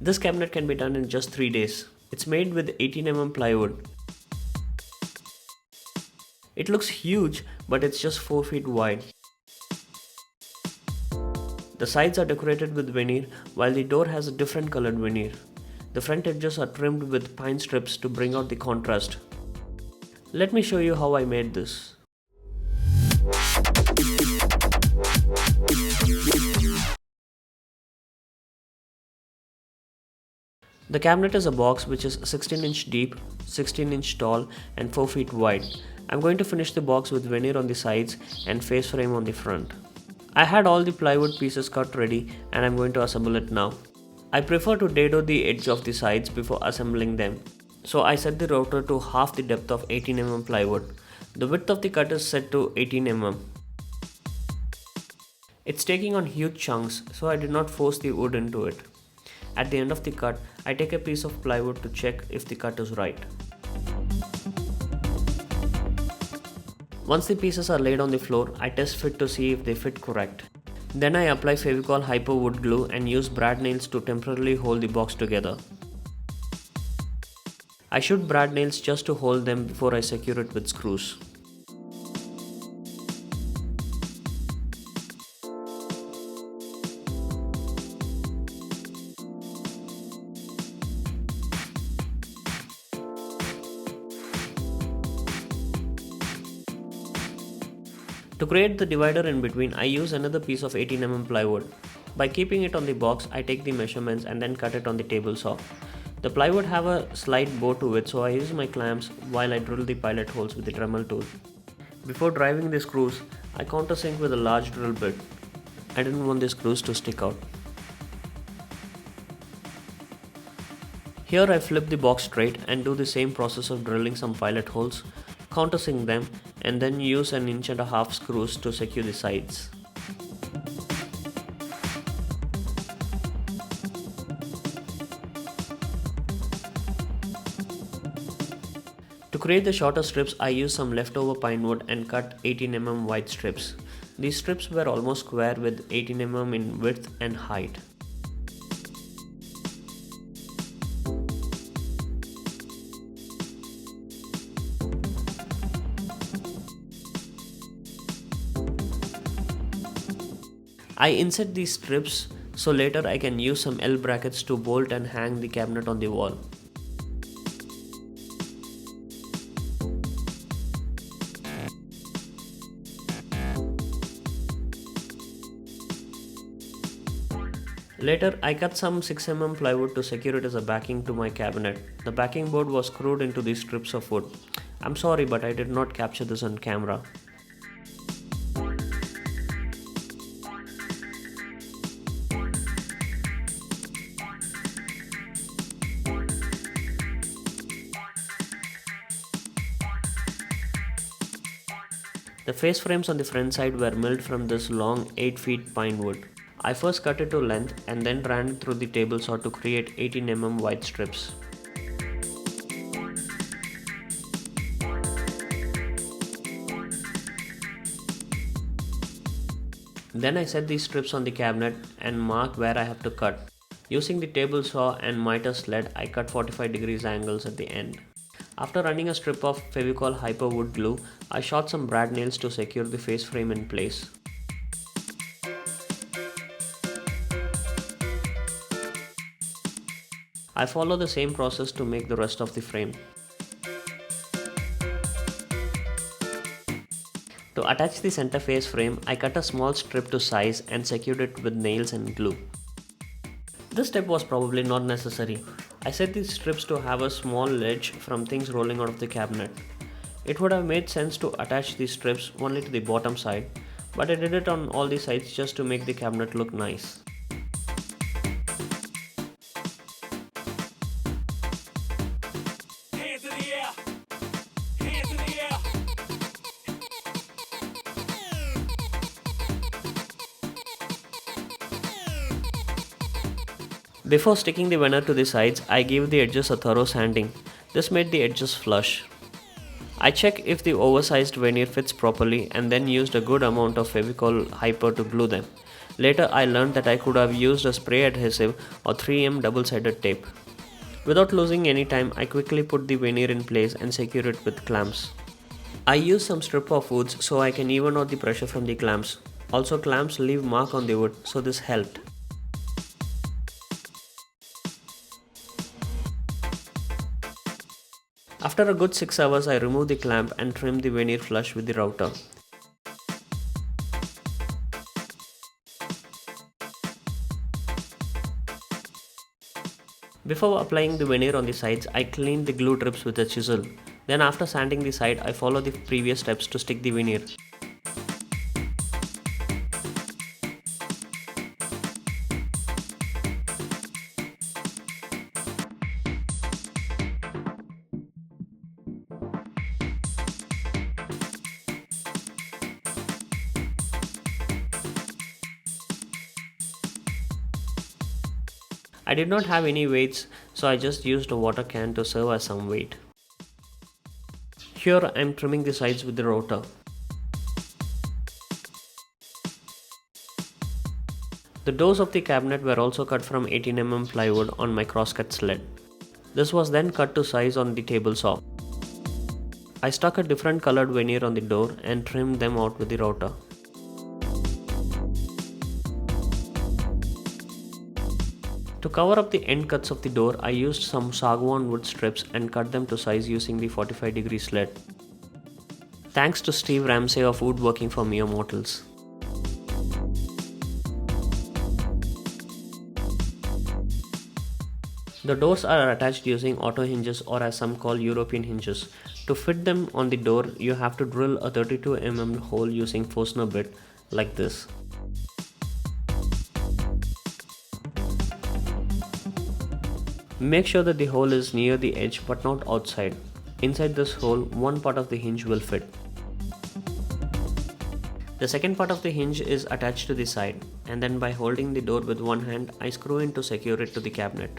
This cabinet can be done in just 3 days. It's made with 18 mm plywood. It looks huge, but it's just 4 feet wide. The sides are decorated with veneer, while the door has a different colored veneer. The front edges are trimmed with pine strips to bring out the contrast. Let me show you how I made this. The cabinet is a box which is 16-inch deep, 16-inch tall and 4 feet wide. I'm going to finish the box with veneer on the sides and face frame on the front. I had all the plywood pieces cut ready and I'm going to assemble it now. I prefer to dado the edge of the sides before assembling them. So I set the router to half the depth of 18 mm plywood. The width of the cut is set to 18 mm. It's taking on huge chunks, so I did not force the wood into it. At the end of the cut, I take a piece of plywood to check if the cut is right. Once the pieces are laid on the floor, I test fit to see if they fit correct. Then I apply Fevicol Hyper wood glue and use brad nails to temporarily hold the box together. I shoot brad nails just to hold them before I secure it with screws. To create the divider in between, I use another piece of 18 mm plywood. By keeping it on the box, I take the measurements and then cut it on the table saw. The plywood have a slight bow to it, so I use my clamps while I drill the pilot holes with the Dremel tool. Before driving the screws, I countersink with a large drill bit. I didn't want the screws to stick out. Here I flip the box straight and do the same process of drilling some pilot holes, countersink them, and then use 1.5 inch screws to secure the sides. To create the shorter strips, I use some leftover pine wood and cut 18 mm wide strips. These strips were almost square with 18 mm in width and height. I insert these strips so later I can use some L brackets to bolt and hang the cabinet on the wall. Later, I cut some 6 mm plywood to secure it as a backing to my cabinet. The backing board was screwed into these strips of wood. I'm sorry, but I did not capture this on camera. The face frames on the front side were milled from this long 8 feet pine wood. I first cut it to length and then ran it through the table saw to create 18 mm wide strips. Then I set these strips on the cabinet and mark where I have to cut. Using the table saw and miter sled, I cut 45 degrees angles at the end. After running a strip of Fevicol Hyper wood glue, I shot some brad nails to secure the face frame in place. I follow the same process to make the rest of the frame. To attach the center face frame, I cut a small strip to size and secured it with nails and glue. This step was probably not necessary. I set these strips to have a small ledge from things rolling out of the cabinet. It would have made sense to attach these strips only to the bottom side, but I did it on all the sides just to make the cabinet look nice. Hands in the air. Hands in the air. Before sticking the veneer to the sides, I gave the edges a thorough sanding. This made the edges flush. I checked if the oversized veneer fits properly and then used a good amount of Fevicol Hyper to glue them. Later I learned that I could have used a spray adhesive or 3M double-sided tape. Without losing any time, I quickly put the veneer in place and secure it with clamps. I used some strip of woods so I can even out the pressure from the clamps. Also, clamps leave mark on the wood, so this helped. After a good 6 hours, I removed the clamp and trimmed the veneer flush with the router. Before applying the veneer on the sides, I cleaned the glue drips with a chisel. Then after sanding the side, I follow the previous steps to stick the veneer. I did not have any weights, so I just used a water can to serve as some weight. Here I am trimming the sides with the router. The doors of the cabinet were also cut from 18mm plywood on my crosscut sled. This was then cut to size on the table saw. I stuck a different colored veneer on the door and trimmed them out with the router. To cover up the end cuts of the door, I used some sagwan wood strips and cut them to size using the 45-degree sled. Thanks to Steve Ramsey of Woodworking for Mere Mortals. The doors are attached using auto hinges, or as some call European hinges. To fit them on the door, you have to drill a 32mm hole using Forstner bit like this. Make sure that the hole is near the edge but not outside. Inside this hole, one part of the hinge will fit. The second part of the hinge is attached to the side, and then by holding the door with one hand, I screw in to secure it to the cabinet.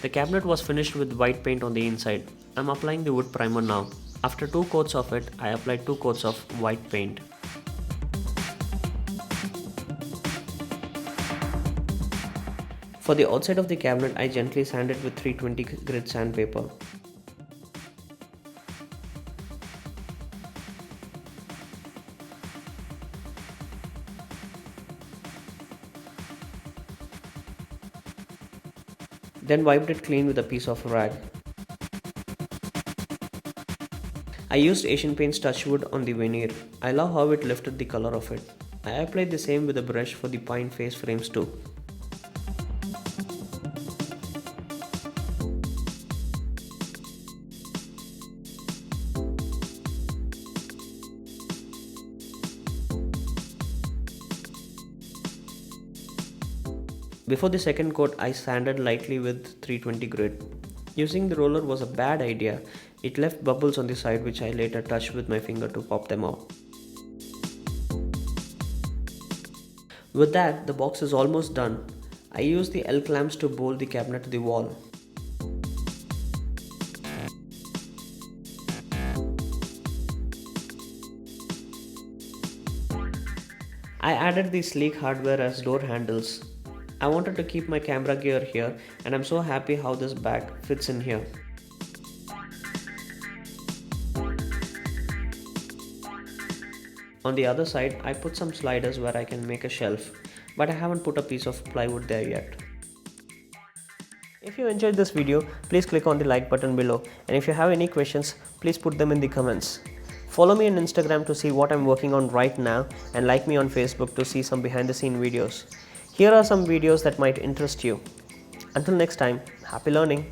The cabinet was finished with white paint on the inside. I am applying the wood primer now. After 2 coats of it, I applied 2 coats of white paint. For the outside of the cabinet, I gently sanded with 320 grit sandpaper. Then wiped it clean with a piece of rag. I used Asian Paints Touchwood on the veneer. I love how it lifted the color of it. I applied the same with a brush for the pine face frames too. Before the second coat, I sanded lightly with 320 grit. Using the roller was a bad idea. It left bubbles on the side which I later touched with my finger to pop them out. With that, the box is almost done. I used the L clamps to bolt the cabinet to the wall. I added the sleek hardware as door handles. I wanted to keep my camera gear here, and I'm so happy how this bag fits in here. On the other side, I put some sliders where I can make a shelf, but I haven't put a piece of plywood there yet. If you enjoyed this video, please click on the like button below, and if you have any questions, please put them in the comments. Follow me on Instagram to see what I'm working on right now, and like me on Facebook to see some behind the scene videos. Here are some videos that might interest you. Until next time, happy learning!